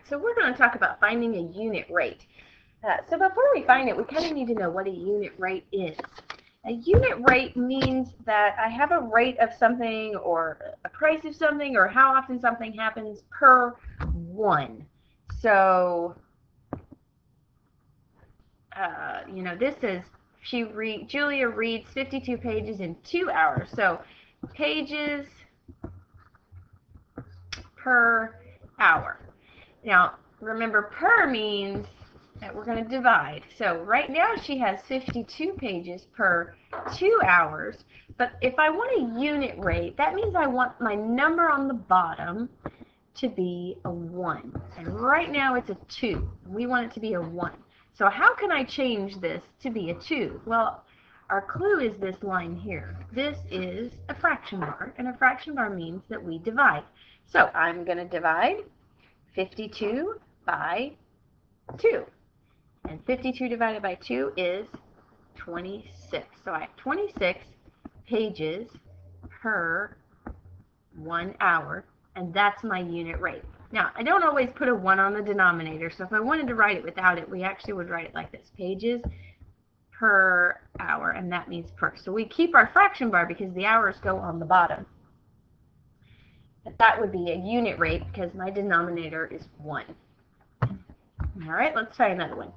so we're going to talk about finding a unit rate. So before we find it, we kind of need to know what a unit rate is. A unit rate means that I have a rate of something or a price of something or how often something happens per one. So, you know, this is Julia reads 52 pages in 2 hours. So pages per hour. Now, remember, per means that we're going to divide. So right now she has 52 pages per 2 hours. But if I want a unit rate, that means I want my number on the bottom to be a 1. And right now it's a 2. We want it to be a 1. So how can I change this to be a 2? Well, our clue is this line here. This is a fraction bar, and a fraction bar means that we divide. So I'm going to divide 52 by 2. And 52 divided by 2 is 26. So I have 26 pages per 1 hour, and that's my unit rate. Now, I don't always put a 1 on the denominator, so if I wanted to write it without it, we actually would write it like this: pages per hour, and that means per. So we keep our fraction bar because the hours go on the bottom. But that would be a unit rate because my denominator is 1. All right, let's try another one.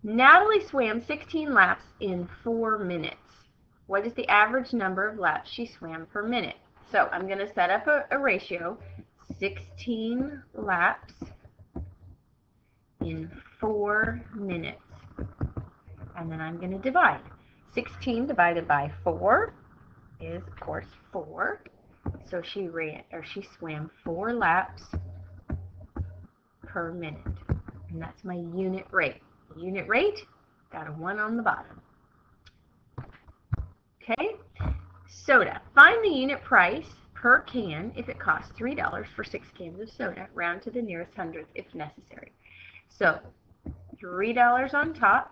Natalie swam 16 laps in 4 minutes. What is the average number of laps she swam per minute? So I'm going to set up a ratio, 16 laps in 4 minutes. And then I'm going to divide. 16 divided by 4 is, of course, 4. So she swam 4 laps per minute. And that's my unit rate. Unit rate, got a 1 on the bottom. Okay, soda. Find the unit price per can if it costs $3 for 6 cans of soda. Round to the nearest hundredth if necessary. So $3 on top,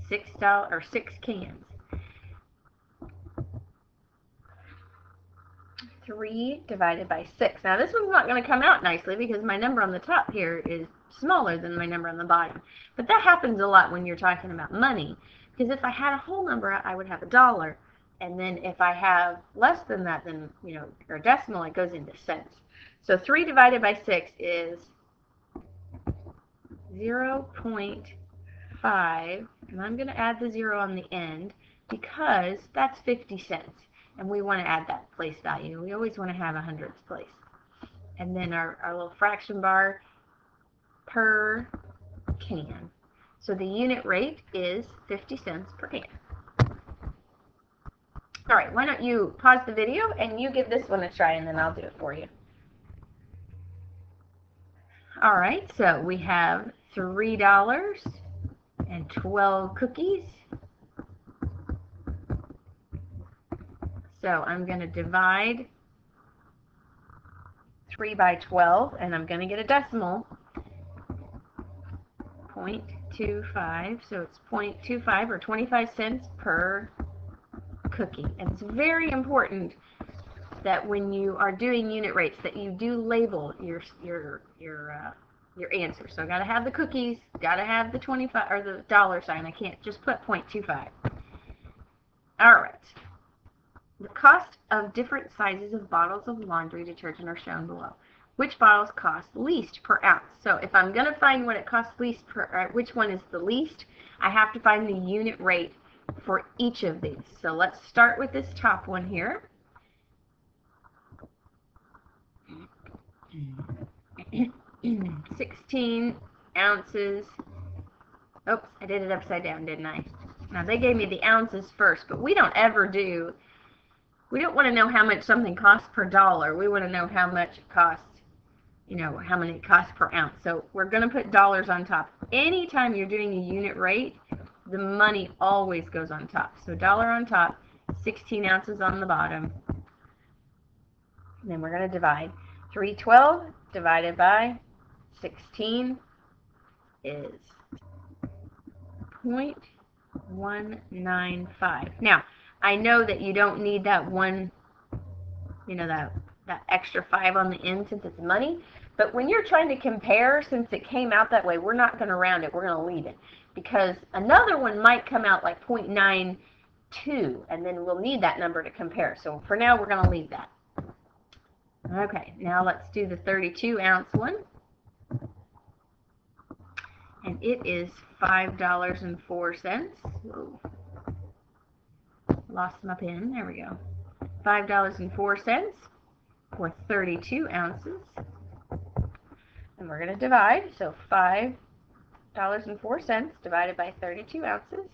$6 or 6 cans. 3 divided by 6. Now this one's not going to come out nicely because my number on the top here is smaller than my number on the bottom. But that happens a lot when you're talking about money, because if I had a whole number, I would have $1. And then if I have less than that, then, you know, or decimal, it goes into cents. So 3 divided by 6 is 0.5, and I'm going to add the 0 on the end because that's 50 cents. And we want to add that place value. We always want to have a hundredths place. And then our little fraction bar per can. So the unit rate is 50 cents per can. All right, why don't you pause the video and you give this one a try, and then I'll do it for you. All right, so we have $3 and 12 cookies. So I'm going to divide 3 by 12, and I'm going to get a decimal, 0.25, so it's 0.25 or 25 cents per cookie. And it's very important that when you are doing unit rates that you do label your answer. So I got to have the cookies, got to have the 25 or the dollar sign. I can't just put 0.25. All right. The cost of different sizes of bottles of laundry detergent are shown below. Which bottles cost least per ounce? So if I'm going to find what it costs least per, which one is the least, I have to find the unit rate for each of these. So let's start with this top one here. 16 ounces. Oops, I did it upside down, didn't I? Now they gave me the ounces first, but we don't ever do. We don't want to know how much something costs per dollar. We want to know how much it costs, you know, how many it costs per ounce. So we're going to put dollars on top. Anytime you're doing a unit rate, the money always goes on top. So dollar on top, 16 ounces on the bottom. And then we're going to divide. 312 divided by 16 is 0.195. Now, I know that you don't need that one, you know, that that extra 5 on the end since it's money. But when you're trying to compare, since it came out that way, we're not going to round it. We're going to leave it. Because another one might come out like 0.92, and then we'll need that number to compare. So for now, we're going to leave that. Okay, now let's do the 32-ounce one. And it is $5.04. Whoa. Lost my pen. There we go. $5.04 for 32 ounces. And we're going to divide. So $5.04 divided by 32 ounces.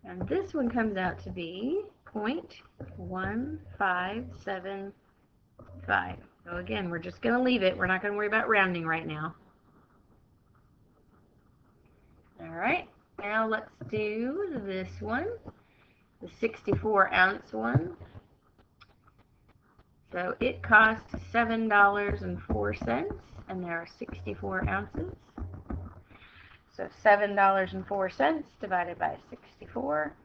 And this one comes out to be 0.1575. So again, we're just going to leave it. We're not going to worry about rounding right now. Alright, now let's do this one, the 64-ounce one. So it costs $7.04, and there are 64 ounces. So $7.04 divided by 64,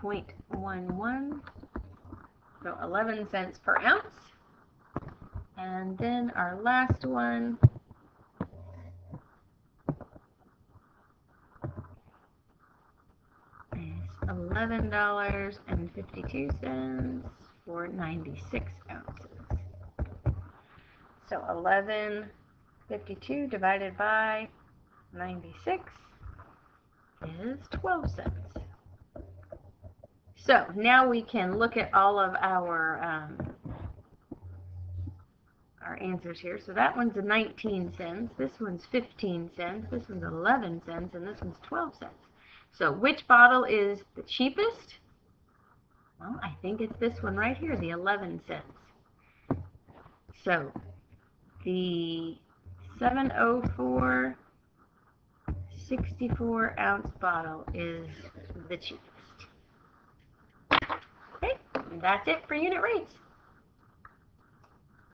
0.11, so 11 cents per ounce. And then our last one $11.52 for 96 ounces. So $11.52 divided by 96 is 12 cents. So now we can look at all of our answers here. So that one's a 19 cents, this one's 15 cents, this one's 11 cents, and this one's 12 cents. So which bottle is the cheapest? Well, I think it's this one right here, the 11 cents. So the 704 64-ounce bottle is the cheapest. Okay, and that's it for unit rates.